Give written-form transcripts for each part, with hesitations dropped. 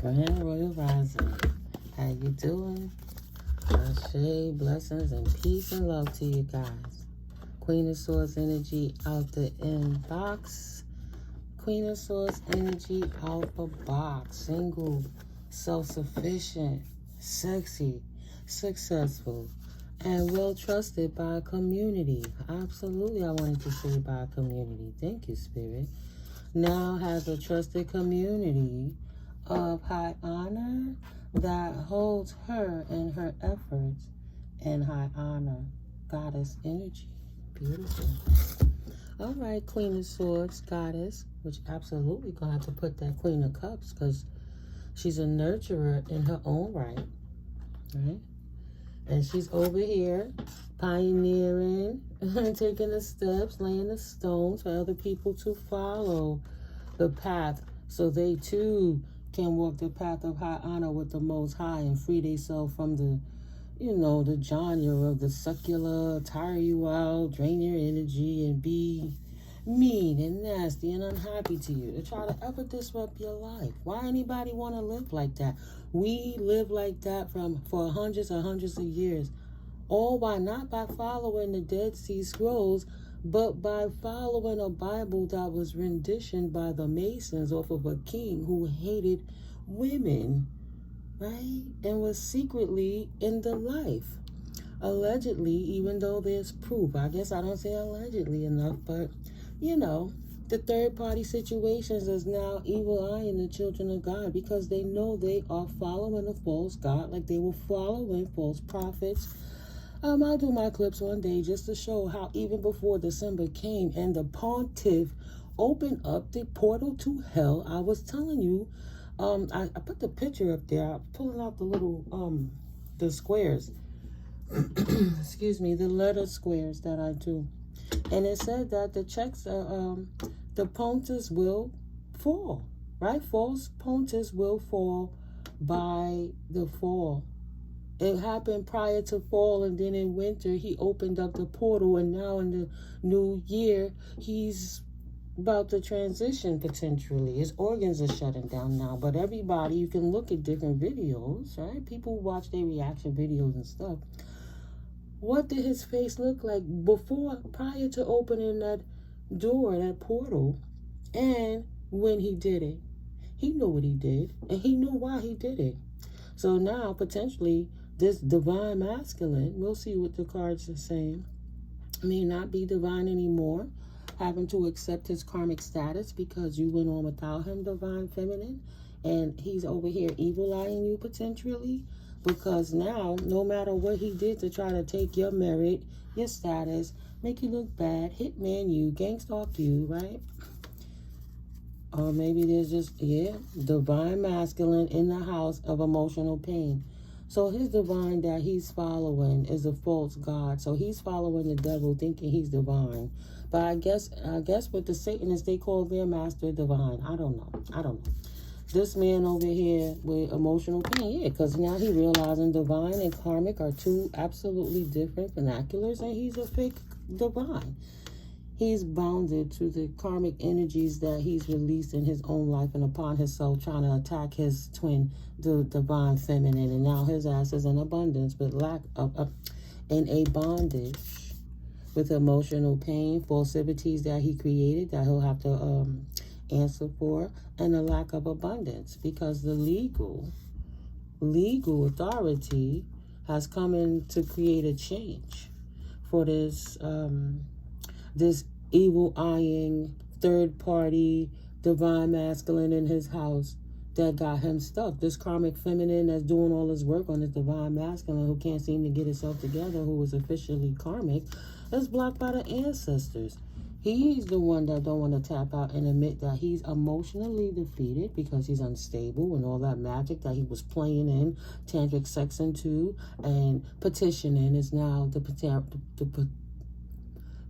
Grand Royal Rising. How you doing? Ashe, blessings and peace and love to you guys. Queen of Swords energy out the inbox. Queen of Swords energy out the box. Single, self-sufficient, sexy, successful, and well trusted by a community. Absolutely, I wanted to say by a community. Thank you, Spirit. Now has a trusted community of high honor that holds her in her efforts in high honor. Goddess energy. Beautiful. All right, Queen of Swords, Goddess, which absolutely going to have to put that Queen of Cups because she's a nurturer in her own right. Right? And she's over here pioneering, taking the steps, laying the stones for other people to follow the path so they too can walk the path of high honor with the Most High and free themselves from the, the genre of the secular, tire you out, drain your energy, and be mean and nasty and unhappy to you, to try to ever disrupt your life. Why anybody want to live like that? We live like that for hundreds and hundreds of years. All by not by following the Dead Sea Scrolls, but by following a Bible that was renditioned by the Masons off of a king who hated women, right? And was secretly in the life. Allegedly, even though there's proof. I guess I don't say allegedly enough, but, the third-party situations is now evil eyeing the children of God because they know they are following a false God, like they were following false prophets. I'll do my clips one day just to show how even before December came and the pontiff opened up the portal to hell, I was telling you, I put the picture up there. I'm pulling out the little, the squares. Excuse me, the letter squares that I do. And it said that the checks, the pontiffs will fall, right? False pontiffs will fall by the fall. It happened prior to fall, and then in winter, he opened up the portal, and now in the new year, he's about to transition potentially. His organs are shutting down now, but everybody, you can look at different videos, right? People watch their reaction videos and stuff. What did his face look like prior to opening that door, that portal, and when he did it? He knew what he did, and he knew why he did it. So now, potentially, this divine masculine, we'll see what the cards are saying, may not be divine anymore, having to accept his karmic status because you went on without him, divine feminine, and he's over here evil-eyeing you potentially, because now, no matter what he did to try to take your merit, your status, make you look bad, hitman you, gang stalk you, right? Or maybe there's just, divine masculine in the house of emotional pain. So his divine that he's following is a false god. So he's following the devil thinking he's divine. But I guess with the Satanists, they call their master divine. I don't know. This man over here with emotional pain, because now he realizing divine and karmic are two absolutely different vernaculars, and he's a fake divine. He's bounded to the karmic energies that he's released in his own life and upon himself, trying to attack his twin, the divine feminine. And now his ass is in abundance, but in a bondage with emotional pain, falsities that he created that he'll have to answer for, and a lack of abundance because the legal authority has come in to create a change for this this evil-eyeing, third-party, divine masculine in his house that got him stuck. This karmic feminine that's doing all his work on this divine masculine who can't seem to get himself together, who is officially karmic, is blocked by the ancestors. He's the one that don't want to tap out and admit that he's emotionally defeated because he's unstable and all that magic that he was playing in, tantric sex into, and petitioning is now the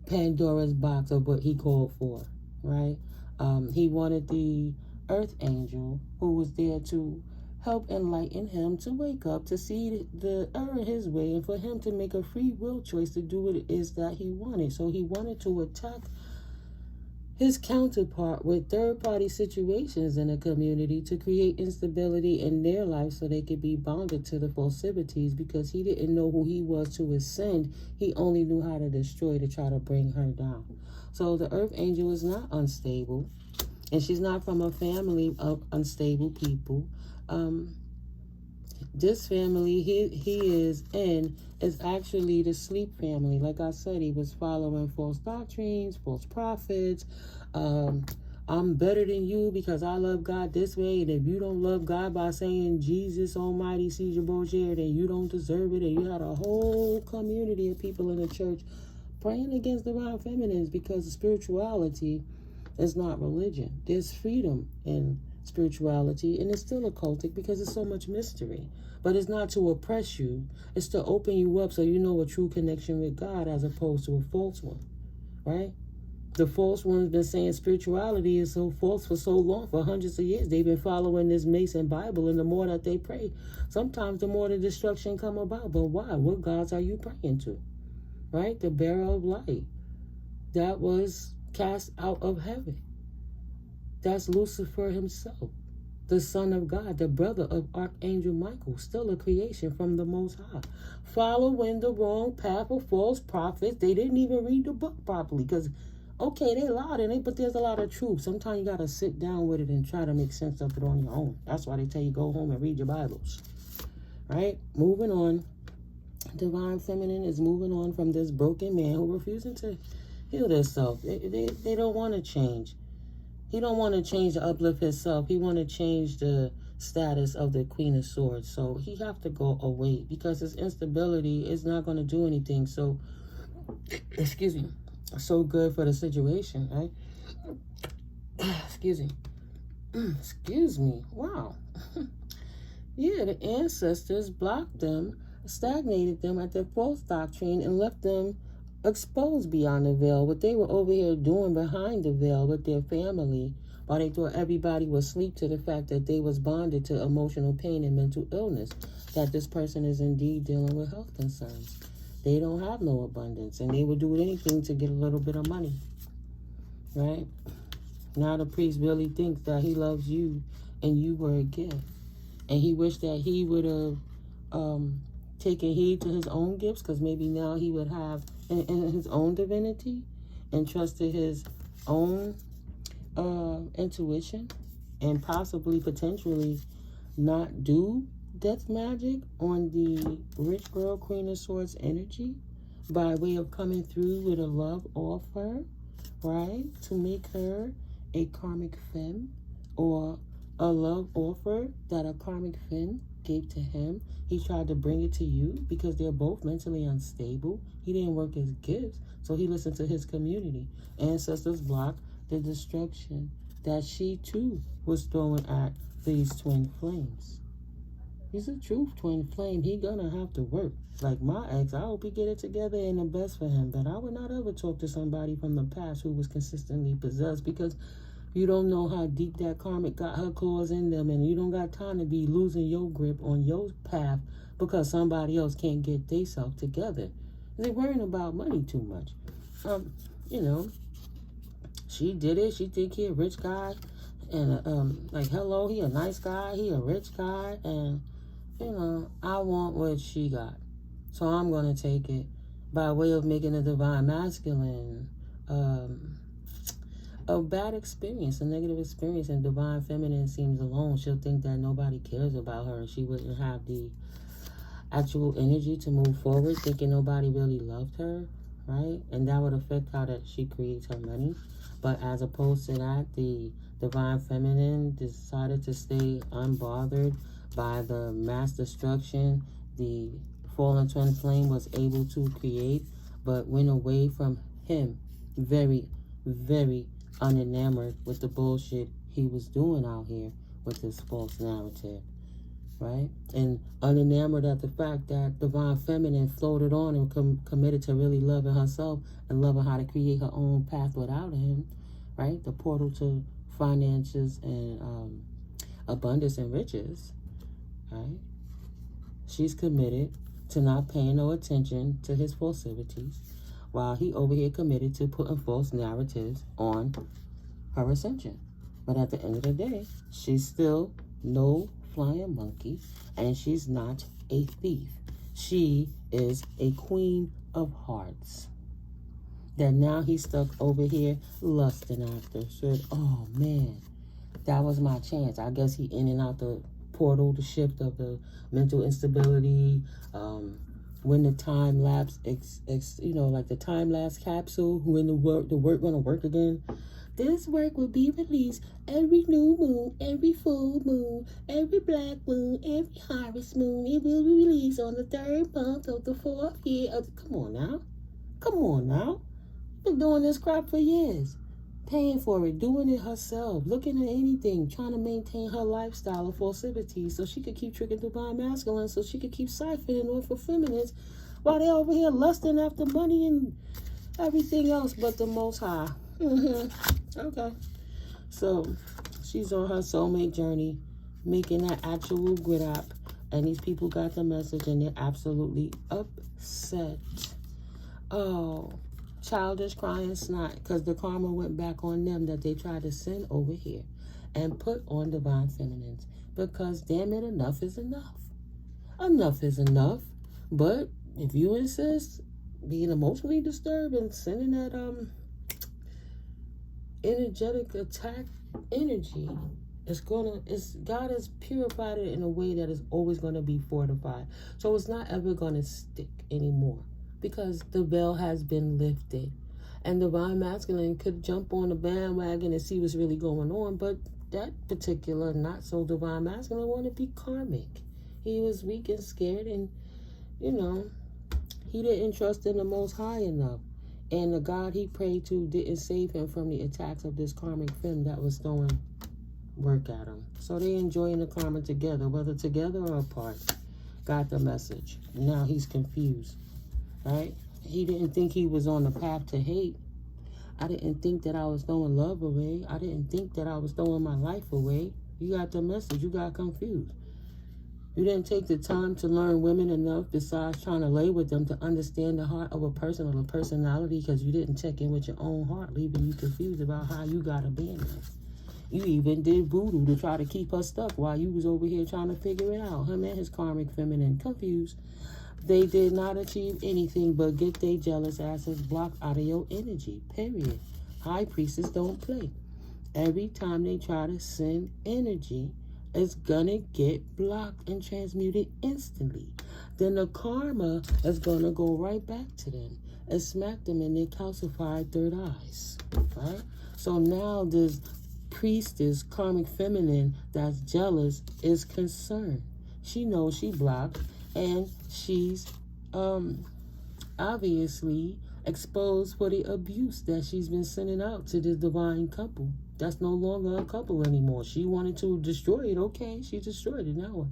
Pandora's box of what he called for, right? He wanted the earth angel who was there to help enlighten him to wake up, to see the error his way, and for him to make a free will choice to do what it is that he wanted. So he wanted to attack his counterpart with third-party situations in the community to create instability in their life so they could be bonded to the falsities, because he didn't know who he was to ascend. He only knew how to destroy to try to bring her down. So the earth angel is not unstable, and she's not from a family of unstable people. This family he is in is actually the sleep family. Like I said, he was following false doctrines, false prophets. I'm better than you because I love God this way, and if you don't love God by saying Jesus Almighty sees your bullshit, then you don't deserve it. And you had a whole community of people in the church praying against divine feminines, because spirituality is not religion. There's freedom in spirituality, and it's still occultic because there's so much mystery. But it's not to oppress you. It's to open you up so you know a true connection with God as opposed to a false one, right? The false one's been saying spirituality is so false for so long, for hundreds of years. They've been following this Mason Bible, and the more that they pray, sometimes the more the destruction come about. But why? What gods are you praying to, right? The bearer of light that was cast out of heaven. That's Lucifer himself, the son of God, the brother of Archangel Michael, still a creation from the Most High. Following the wrong path of false prophets. They didn't even read the book properly, because, okay, they lied in it, but there's a lot of truth. Sometimes you got to sit down with it and try to make sense of it on your own. That's why they tell you go home and read your Bibles, right? Moving on. Divine Feminine is moving on from this broken man who refusing to heal themselves. They don't want to change. He don't want to change to uplift himself. He want to change the status of the Queen of Swords. So he have to go away because his instability is not going to do anything. So, excuse me, so good for the situation, right? Excuse me. Excuse me. Wow. Yeah, the ancestors blocked them, stagnated them at their false doctrine, and left them exposed beyond the veil. What they were over here doing behind the veil with their family, while they thought everybody was asleep to the fact that they was bonded to emotional pain and mental illness, that this person is indeed dealing with health concerns. They don't have no abundance, and they would do anything to get a little bit of money, right? Now the priest really thinks that he loves you and you were a gift, and he wished that he would have taken heed to his own gifts, because maybe now he would have in his own divinity and trusted his own intuition, and possibly potentially not do death magic on the rich girl Queen of Swords energy by way of coming through with a love offer, right, to make her a karmic femme, or a love offer that a karmic femme gave to him. He tried to bring it to you because they're both mentally unstable. He didn't work his gifts, so he listened to his community. Ancestors blocked the destruction that she too was throwing at these twin flames. He's a true twin flame. He gonna have to work. Like my ex, I hope he get it together and the best for him. But I would not ever talk to somebody from the past who was consistently possessed, because you don't know how deep that karmic got her claws in them, and you don't got time to be losing your grip on your path because somebody else can't get themselves together. They're worrying about money too much. You know, she did it. She think he a rich guy, and like, hello, he a nice guy, he a rich guy, and you know, I want what she got, so I'm gonna take it by way of making a divine masculine a bad experience, a negative experience. And divine feminine seems alone. She'll think that nobody cares about her, and she wouldn't have the actual energy to move forward, thinking nobody really loved her, right? And that would affect how that she creates her money. But as opposed to that, the divine feminine decided to stay unbothered by the mass destruction the fallen twin flame was able to create, but went away from him very, very unenamored with the bullshit he was doing out here with this false narrative, right? And unenamored at the fact that divine feminine floated on and committed to really loving herself and loving how to create her own path without him, right? The portal to finances and abundance and riches, right? She's committed to not paying no attention to his falsities, while he over here committed to putting false narratives on her ascension. But at the end of the day, she's still no flying monkey, and she's not a thief. She is a queen of hearts. That now he's stuck over here lusting after. Said, oh man, that was my chance. I guess he in and out the portal, the shift of the mental instability, when the time lapse, like the time lapse capsule, when the work gonna work again. This work will be released every new moon, every full moon, every black moon, every harvest moon. It will be released on the 3rd month of the 4th year. Come on now. Come on now. Been doing this crap for years. Paying for it, doing it herself, looking at anything, trying to maintain her lifestyle of falsity so she could keep tricking divine masculine, so she could keep siphoning off for feminists while they're over here lusting after money and everything else but the Most High. Okay. So she's on her soulmate journey, making that actual grid app, and these people got the message and they're absolutely upset. Oh, childish crying snot, because the karma went back on them that they tried to send over here and put on divine feminines. Because damn it, enough is enough. Enough is enough. But if you insist, being emotionally disturbed and sending that energetic attack energy, God has purified it in a way that is always gonna be fortified. So it's not ever gonna stick anymore, because the veil has been lifted. And divine masculine could jump on the bandwagon and see what's really going on, but that particular not so divine masculine wanted to be karmic. He was weak and scared, and he didn't trust in the Most High enough. And the God he prayed to didn't save him from the attacks of this karmic femme that was throwing work at him. So they enjoying the karma together, whether together or apart. Got the message. Now he's confused, right? He didn't think he was on the path to hate. I didn't think that I was throwing love away. I didn't think that I was throwing my life away. You got the message. You got confused. You didn't take the time to learn women enough, besides trying to lay with them, to understand the heart of a person or a personality, because you didn't check in with your own heart, leaving you confused about how you got abandoned. You even did voodoo to try to keep her stuck while you was over here trying to figure it out. Him and his karmic feminine confused. They did not achieve anything but get their jealous asses blocked out of your energy, period. High priestess don't play. Every time they try to send energy, it's gonna get blocked and transmuted instantly. Then the karma is gonna go right back to them and smack them in their calcified third eyes, right? So now this priestess, karmic feminine that's jealous, is concerned. She knows she blocked, and she's obviously exposed for the abuse that she's been sending out to this divine couple. That's no longer a couple anymore. She wanted to destroy it. Okay, she destroyed it. Now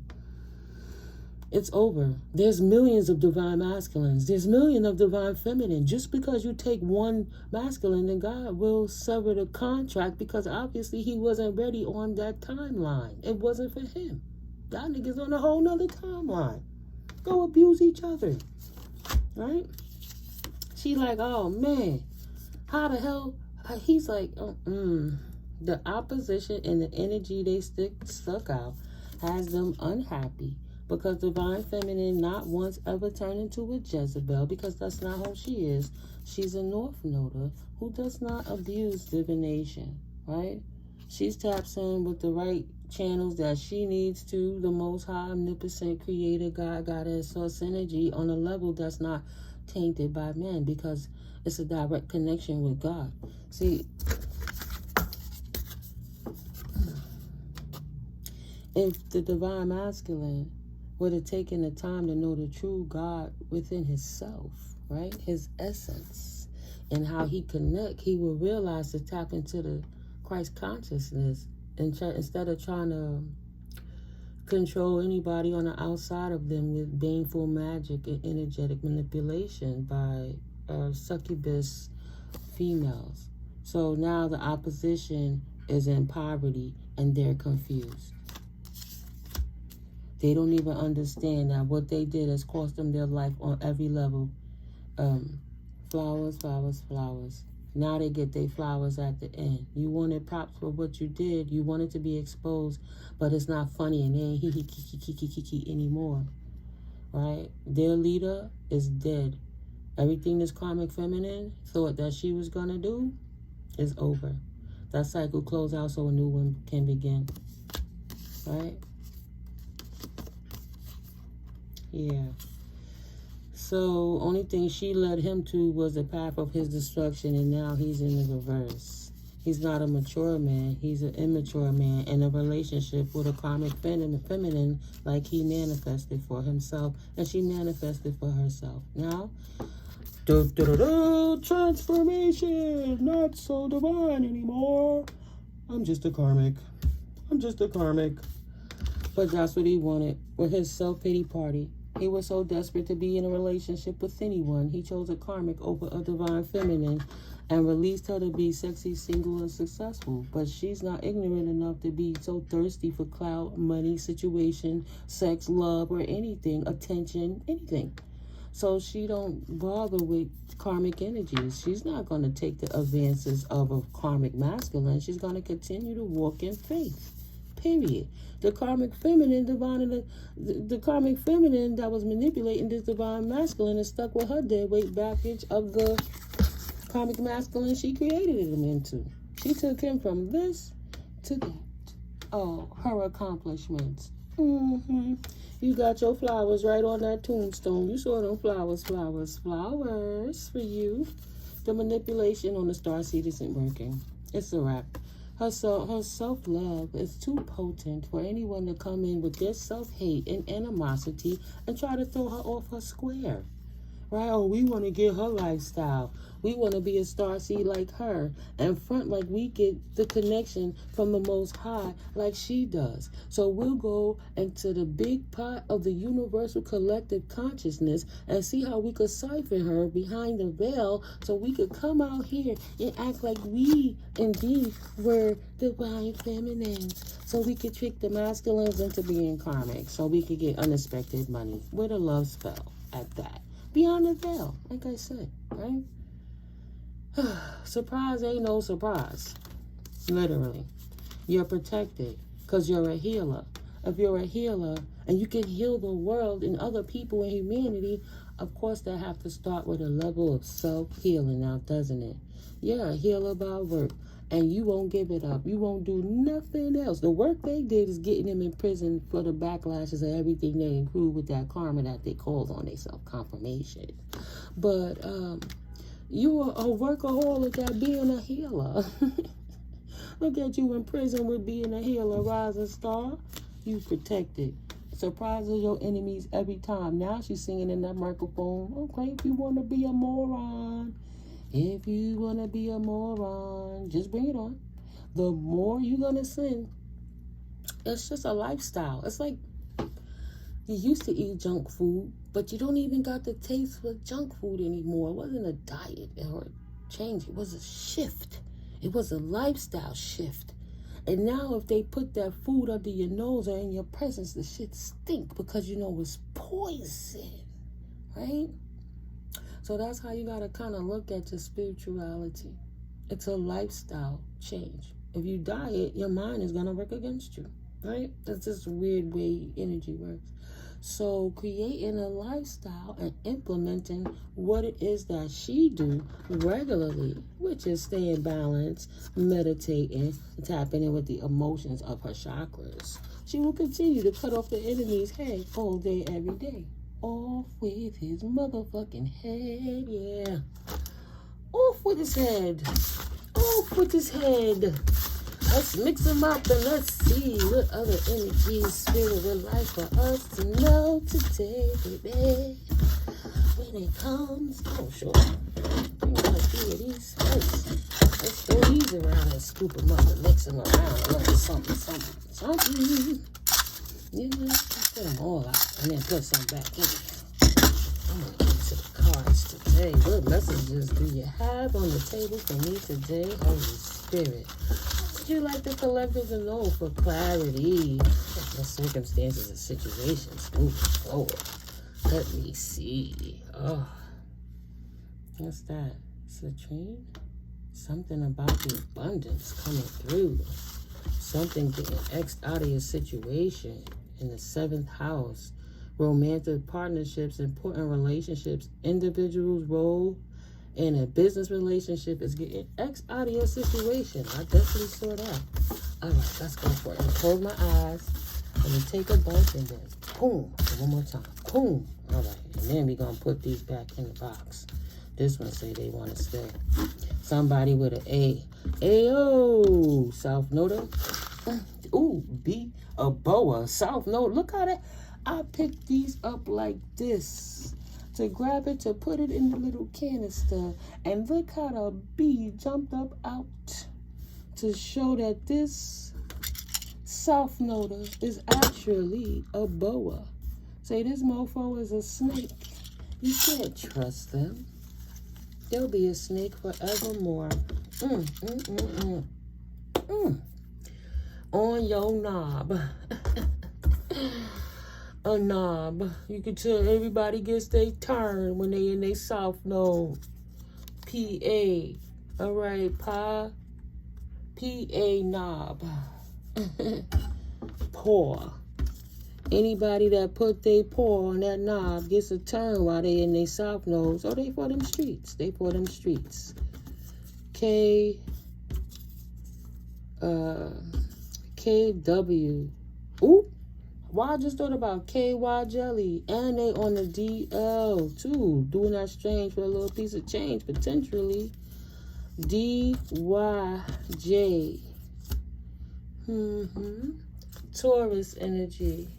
it's over. There's millions of divine masculines. There's millions of divine feminine. Just because you take one masculine, then God will sever the contract, because obviously he wasn't ready on that timeline. It wasn't for him. That nigga's on a whole nother timeline. Go abuse each other, right? She like, oh man, how the hell? He's like, the opposition and the energy they stuck out has them unhappy, because divine feminine not once ever turned into a Jezebel, because that's not who she is. She's a North Noder who does not abuse divination, right? She's taps in with the right channels that she needs to, the Most High, Omnipresent, Creator, God, Goddess, Source energy on a level that's not tainted by men, because it's a direct connection with God. See, if the divine masculine would have taken the time to know the true God within himself, right, his essence, and how he connect, he will realize to tap into the Christ consciousness, and instead of trying to control anybody on the outside of them with baneful magic and energetic manipulation by succubus females. So now the opposition is in poverty and they're confused. They don't even understand that what they did has cost them their life on every level. Flowers, flowers, flowers. Now they get their flowers at the end. You wanted props for what you did. You wanted to be exposed, but it's not funny and they ain't hee anymore. Right? Their leader is dead. Everything this karmic feminine thought that she was going to do is over. That cycle closed out so a new one can begin. Right? Yeah. So, only thing she led him to was the path of his destruction, and now he's in the reverse. He's not a mature man. He's an immature man in a relationship with a karmic feminine like he manifested for himself, and she manifested for herself. Now, transformation, not so divine anymore. I'm just a karmic. But that's what he wanted with his self-pity party. He was so desperate to be in a relationship with anyone. He chose a karmic over a divine feminine and released her to be sexy, single, and successful. But she's not ignorant enough to be so thirsty for clout, money, situation, sex, love, or anything, attention, anything. So she don't bother with karmic energies. She's not going to take the advances of a karmic masculine. She's going to continue to walk in faith. Period. The karmic feminine, the karmic feminine that was manipulating this divine masculine is stuck with her dead weight baggage of the karmic masculine she created him into. She took him from this to that. Oh, her accomplishments. You got your flowers right on that tombstone. You saw them flowers for you. The manipulation on the starseed isn't working. It's a wrap. Her self-love is too potent for anyone to come in with their self-hate and animosity and try to throw her off her square. Right? Oh, we want to get her lifestyle. We want to be a starseed like her and front like we get the connection from the Most High like she does. So we'll go into the big pot of the universal collective consciousness and see how we could siphon her behind the veil so we could come out here and act like we indeed were divine feminines. So we could trick the masculines into being karmic. So we could get unexpected money with a love spell at that. Beyond the veil, like I said, right? Surprise ain't no surprise. Literally. You're protected because you're a healer. If you're a healer and you can heal the world and other people and humanity, of course that have to start with a level of self-healing now, doesn't it? You're a healer by work. And you won't give it up. You won't do nothing else. The work they did is getting them in prison for the backlashes of everything they include with that karma that they called on themselves, confirmation. But you are a workaholic at being a healer. Look at you in prison with being a healer, rising star. You protected. Surprises your enemies every time. Now she's singing in that microphone. Okay, if you want to be a moron. If you want to be a moron, just bring it on. The more you're going to sin, it's just a lifestyle. It's like you used to eat junk food, but you don't even got the taste for junk food anymore. It wasn't a diet or a change. It was a shift. It was a lifestyle shift. And now if they put that food under your nose or in your presence, the shit stink because you know it's poison, right? So that's how you got to kind of look at your spirituality. It's a lifestyle change. If you diet, your mind is going to work against you, right? That's just a weird way energy works. So creating a lifestyle and implementing what it is that she do regularly, which is staying balanced, meditating, tapping in with the emotions of her chakras. She will continue to cut off the enemy's head all day, every day. Off with his motherfucking head, yeah. Off with his head. Off with his head. Let's mix them up and let's see what other energies spirit would like for us to know today, baby. When it comes, oh sure. Bring out a few of these first. Let's throw these around and scoop them up and mix them around. A little something. Yeah, put them all out and then put some back in. I'm going to get to the cards today. What messages do you have on the table for me today, Holy Spirit? What would you like the collective to know for clarity? The circumstances and situations moving forward. Let me see. Oh, what's that? Citrine? Something about the abundance coming through. Something getting X'd out of your situation in the 7th house. Romantic partnerships, important relationships, individuals' role in a business relationship is getting X out of your situation. I definitely saw that. All right, let's go for it. And close my eyes. I'm going to take a bunch and then boom. One more time. Boom. All right. And then we're going to put these back in the box. This one say they want to stay. Somebody with an A. Ayo. South Node. Ooh, B. A boa. South Node. Look how that. I picked these up like this. To grab it, to put it in the little canister. And look how the bee jumped up out. To show that this South Node is actually a boa. Say this mofo is a snake. You can't trust them. They'll be a snake forevermore. On your knob. A knob. You can tell everybody gets their turn when they in their South Node. P-A. All right, P-A knob. Paw. Anybody that put their paw on that knob gets a turn while they in their South Node. So they for them streets. They for them streets. K. KW. Ooh. Well, I just thought about KY Jelly. And they on the DL too. Doing that strange for a little piece of change potentially. DYJ. Taurus energy.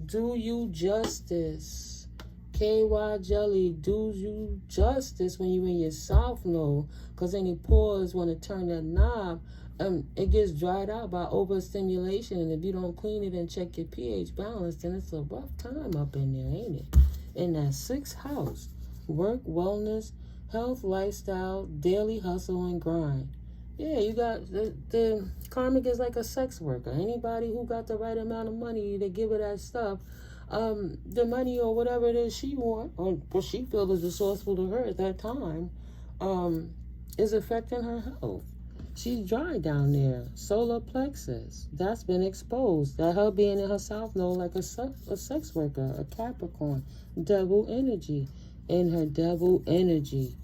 Do you justice. KY Jelly, do you justice when you in your South Node. Because any pores want to turn that knob. It gets dried out by overstimulation. And if you don't clean it and check your pH balance, then it's a rough time up in there, ain't it? In that 6th house. Work, wellness, health, lifestyle, daily hustle, and grind. Yeah, you got the karmic is like a sex worker. Anybody who got the right amount of money to give her that stuff, the money or whatever it is she want, or what she feels is resourceful to her at that time, is affecting her health. She's dry down there. Solar plexus. That's been exposed. That her being in her South Node like a sex worker, a Capricorn. Devil energy. In her devil energy.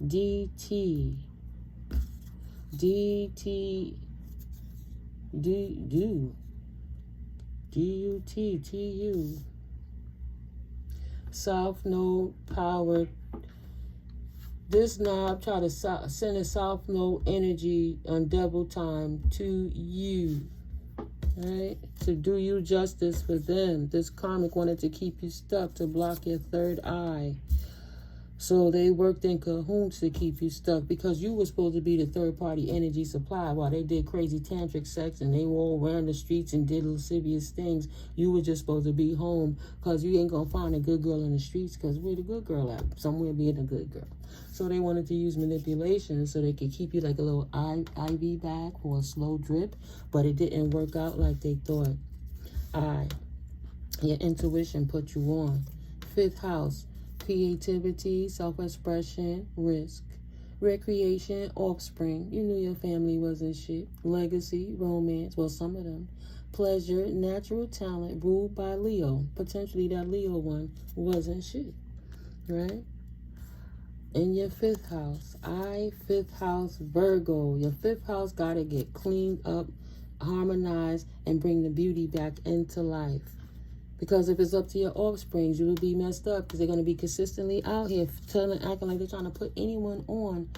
DT. DT. DUTTU. South Node powered. This knob try to send a South Node energy on double time to you, right? To do you justice for them. This karmic wanted to keep you stuck, to block your third eye. So they worked in cahoots to keep you stuck because you were supposed to be the third-party energy supply while they did crazy tantric sex and they all ran the streets and did lascivious things. You were just supposed to be home because you ain't going to find a good girl in the streets because where the good girl at? Somewhere being a good girl. So they wanted to use manipulation so they could keep you like a little IV bag for a slow drip, but it didn't work out like they thought. Your intuition put you on. 5th house. Creativity, self-expression, risk, recreation, offspring. You knew your family wasn't shit. Legacy, romance, well, some of them. Pleasure, natural talent, ruled by Leo. Potentially that Leo one wasn't shit, right? In your 5th house, 5th house, Virgo. Your 5th house got to get cleaned up, harmonized, and bring the beauty back into life. Because if it's up to your offsprings, you will be messed up because they're going to be consistently out here acting like they're trying to put anyone on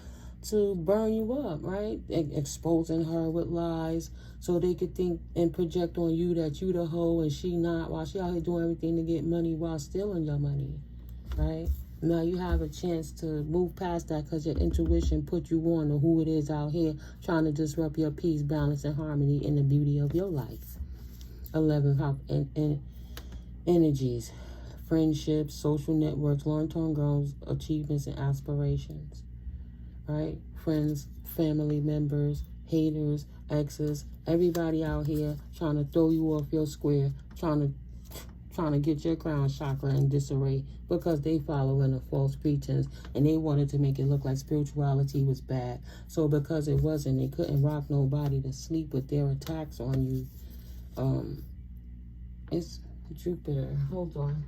to burn you up, right? Exposing her with lies so they could think and project on you that you the hoe and she not, while she out here doing everything to get money while stealing your money, right? Now you have a chance to move past that because your intuition put you on to who it is out here trying to disrupt your peace, balance, and harmony in the beauty of your life. 11th house and energies, friendships, social networks, long-term goals, achievements, and aspirations, right? Friends, family members, haters, exes, everybody out here trying to throw you off your square, trying to trying to get your crown chakra in disarray because they following a false pretense and they wanted to make it look like spirituality was bad. So because it wasn't, they couldn't rock nobody to sleep with their attacks on you. It's Jupiter. Hold on.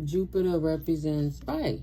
Jupiter represents, right.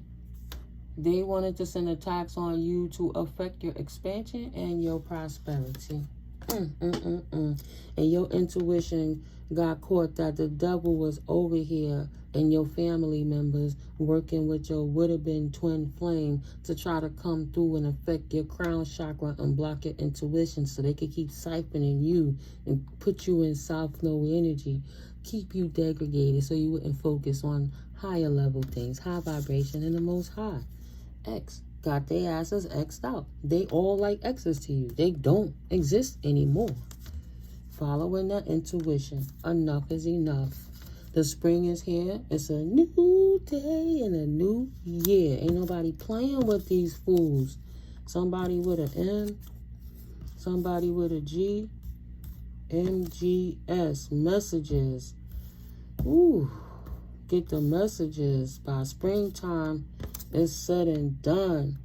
They wanted to send attacks on you to affect your expansion and your prosperity. And your intuition got caught that the devil was over here and your family members working with your would-have-been twin flame to try to come through and affect your crown chakra and block your intuition so they could keep siphoning you and put you in South Node energy, keep you degraded so you wouldn't focus on higher level things, high vibration, and the most high. X got their asses X'd out. They all like X's to you. They don't exist anymore. Following that intuition. Enough is enough. The spring is here. It's a new day and a new year. Ain't nobody playing with these fools. Somebody with an M. Somebody with a G. MGS. Messages. Ooh. Get the messages. By springtime, it's said and done.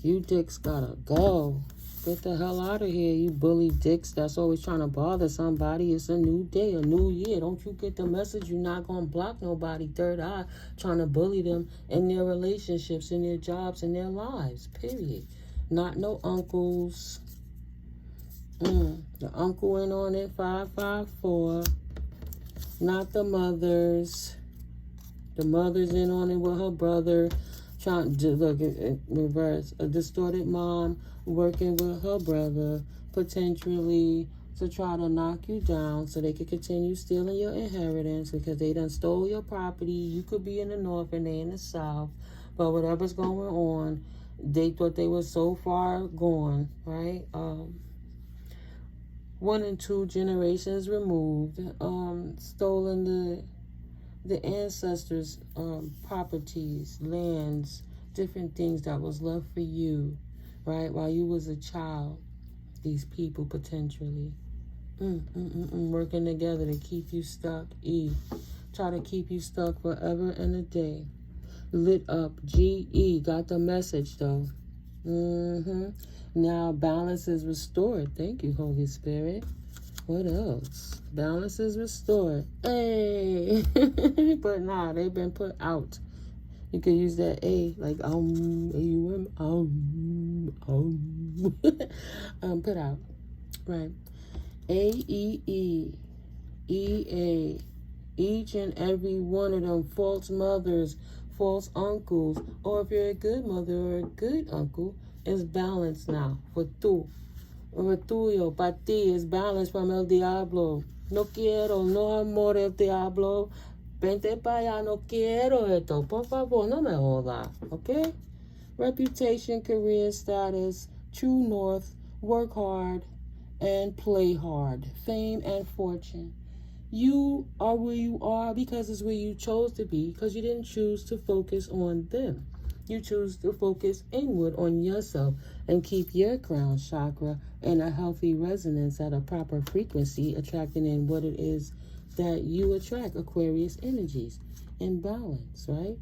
You dicks gotta go. Get the hell out of here, you bully dicks that's always trying to bother somebody. It's a new day, a new year. Don't you get the message? You're not gonna block nobody, third eye, trying to bully them in their relationships, in their jobs, in their lives, period. Not no uncles. The uncle went on at 554. Not the mothers. The mother's in on it with her brother. Trying to look at reverse. A distorted mom working with her brother, potentially to try to knock you down so they could continue stealing your inheritance because they done stole your property. You could be in the north and they in the south. But whatever's going on, they thought they were so far gone, right? 1 and 2 generations removed, stolen the ancestors' properties, lands, different things that was left for you, right? While you was a child, these people potentially working together to keep you stuck. Try to keep you stuck forever and a day. Lit up. GE got the message though. Now balance is restored. Thank you, Holy Spirit. What else? Balance is restored. Hey! But nah, they've been put out. You could use that A, like, A-U-M, put out. Right. A-E-E, E-A. Each and every one of them false mothers, false uncles, or if you're a good mother or a good uncle, is balanced now. For tú. Or tuyo, para ti, is balanced from el diablo. No quiero, no amor el diablo. Vente para allá, no quiero esto. Por favor, no me joda. Okay? Reputation, career status, true north, work hard, and play hard. Fame and fortune. You are where you are because it's where you chose to be, because you didn't choose to focus on them. You choose to focus inward on yourself and keep your crown chakra in a healthy resonance at a proper frequency, attracting in what it is that you attract, Aquarius energies, in balance, right?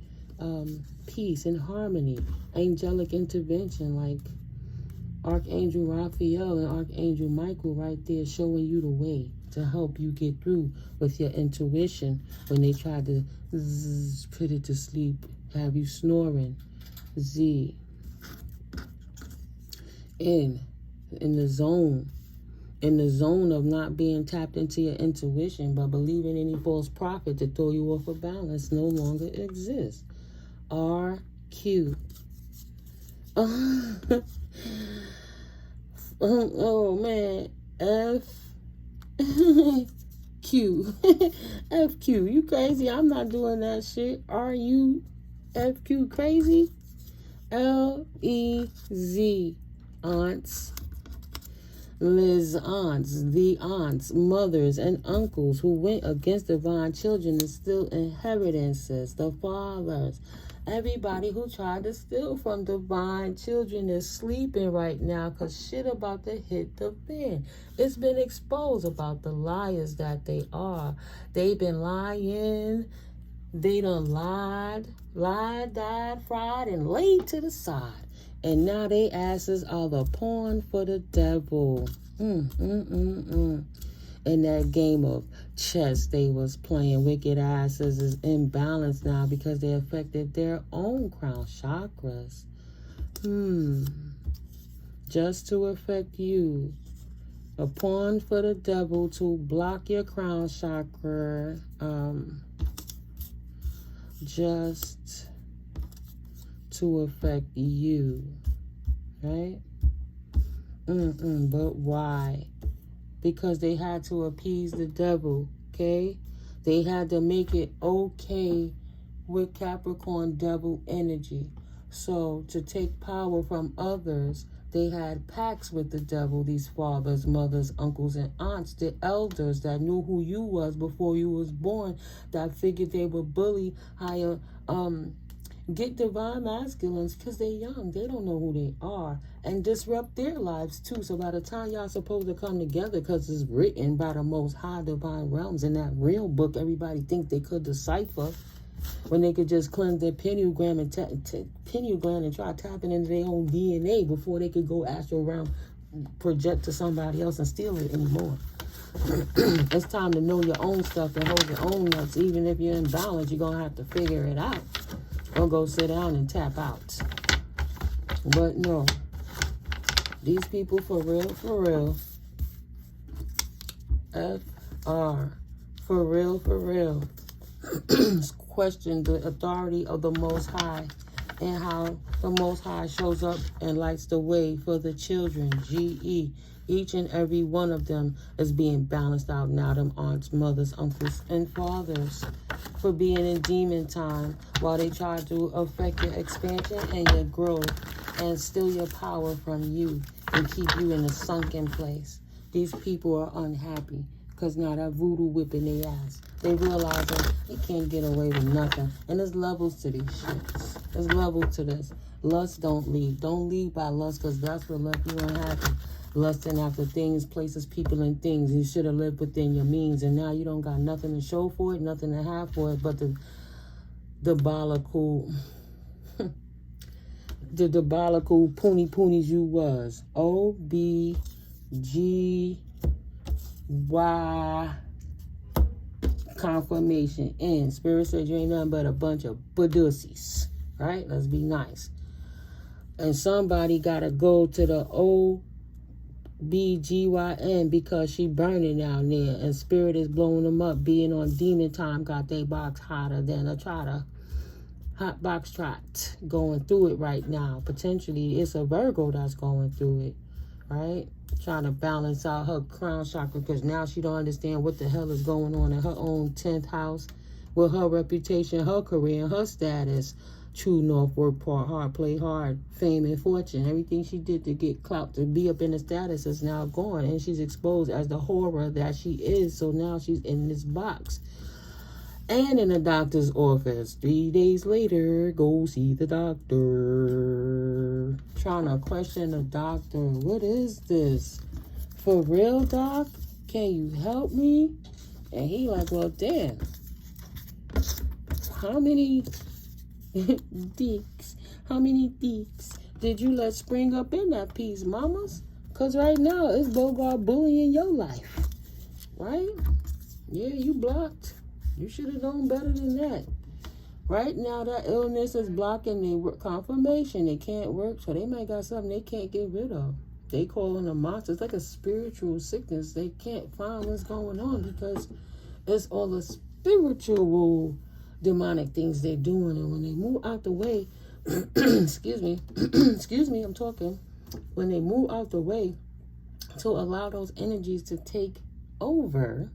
Peace and harmony, angelic intervention like Archangel Raphael and Archangel Michael right there showing you the way to help you get through with your intuition when they try to put it to sleep, have you snoring. Z. In the zone of not being tapped into your intuition, but believing any false prophet to throw you off of balance no longer exists. RQ. Oh man, Q. FQ, you crazy? I'm not doing that shit. Are you FQ crazy? LEZ, aunts, Liz aunts, the aunts, mothers, and uncles who went against divine children and still inheritances, the fathers, Everybody who tried to steal from divine children is sleeping right now because shit about to hit the fan. It's been exposed about the liars that they are. They've been lying. They done lied, died, fried, and laid to the side. And now they asses are the pawn for the devil. In that game of chess they was playing, wicked asses is imbalanced now because they affected their own crown chakras. Just to affect you. A pawn for the devil to block your crown chakra. Just to affect you. Right? But why? Because they had to appease the devil, okay? They had to make it okay with Capricorn devil energy. So to take power from others, they had pacts with the devil, these fathers, mothers, uncles, and aunts, the elders that knew who you was before you was born, that figured they would bully, hire, get divine masculines because they're young. They don't know who they are. And disrupt their lives too. So by the time y'all supposed to come together, because it's written by the most high divine realms in that real book everybody think they could decipher, when they could just cleanse their pineal gland and try tapping into their own DNA before they could go astral realm, project to somebody else and steal it anymore. It's time to know your own stuff and hold your own nuts. Even if you're in balance, you're going to have to figure it out. Or go sit down and tap out. But no. These people for real. FR. For real. Question the authority of the Most High and how the Most High shows up and lights the way for the children. GE. Each and every one of them is being balanced out now. Them aunts, mothers, uncles, and fathers for being in demon time while they try to affect your expansion and your growth and steal your power from you and keep you in a sunken place. These people are unhappy because now that voodoo whipping their ass. They realize that they can't get away with nothing. And there's levels to these shits. There's levels to this. Lust don't leave. Don't leave by lust because that's what left you unhappy. Lusting after things, places, people, and things. You should have lived within your means, and now you don't got nothing to show for it, nothing to have for it, but the diabolical, the diabolical poonies you was. OBGY confirmation. And Spirit said you ain't nothing but a bunch of badussies. Right? Let's be nice. And somebody got to go to the OBGYN because she burning down there and Spirit is blowing them up. Being on demon time got their box hotter than a trotter. Hot box trot. Going through it right now. Potentially it's a Virgo that's going through it. Right? Trying to balance out her crown chakra because now she don't understand what the hell is going on in her own 10th house with her reputation, her career, and her status. True north, work hard, play hard, fame and fortune. Everything she did to get clout, to be up in the status is now gone. And she's exposed as the horror that she is. So now she's in this box. And in the doctor's office. 3 days later, go see the doctor. Trying to question the doctor. What is this? For real, doc? Can you help me? And he like, well, damn. How many how many deeks did you let spring up in that piece, mamas? Because right now, it's Bogart bullying your life. Right? Yeah, you blocked. You should have known better than that. Right now, that illness is blocking their confirmation. They can't work, so they might got something they can't get rid of. They calling a monster. It's like a spiritual sickness. They can't find what's going on because it's all the spiritual demonic things they're doing. And when they move out the way, excuse me, I'm talking. When they move out the way to allow those energies to take over,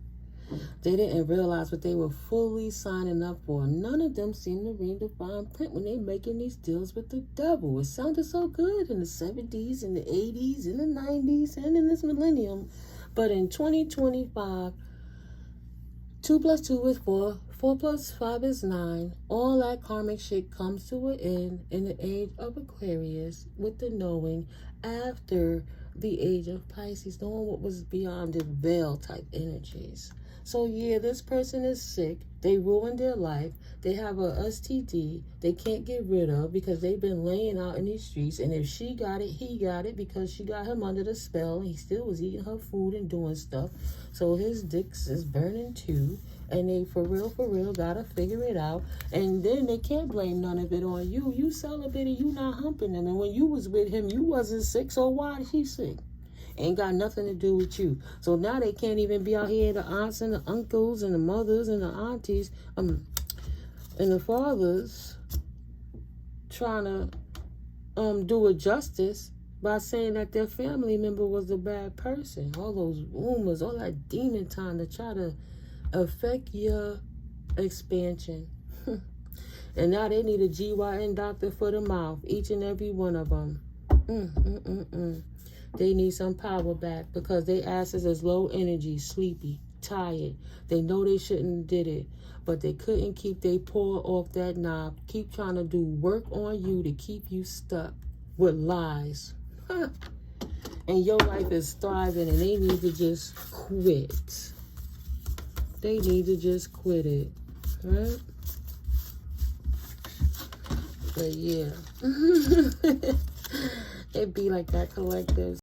they didn't realize what they were fully signing up for. None of them seem to read the fine print when they're making these deals with the devil. It sounded so good in the 70s, in the 80s, in the 90s, and in this millennium. But in 2025, 2 + 2 is 4, 4 + 5 is 9. All that karmic shit comes to an end in the age of Aquarius with the knowing after the age of Pisces, knowing what was beyond the veil type energies. So yeah, this person is sick. They ruined their life. They have a STD they can't get rid of because they've been laying out in these streets. And if she got it, he got it because she got him under the spell. And he still was eating her food and doing stuff. So his dicks is burning too. And they for real gotta figure it out. And then they can't blame none of it on you. You celebrated, you not humping him. And when you was with him, you wasn't sick. So why is he sick? Ain't got nothing to do with you. So now they can't even be out here, the aunts and the uncles and the mothers and the aunties and the fathers trying to do it justice by saying that their family member was a bad person. All those rumors, all that demon time to try to affect your expansion. And now they need a GYN doctor for the mouth, each and every one of them. They need some power back because they asses is low energy, sleepy, tired. They know they shouldn't have did it, but they couldn't keep their paw off that knob. Keep trying to do work on you to keep you stuck with lies. And your life is thriving and they need to just quit. They need to just quit it, right? But yeah, it be like that, collective.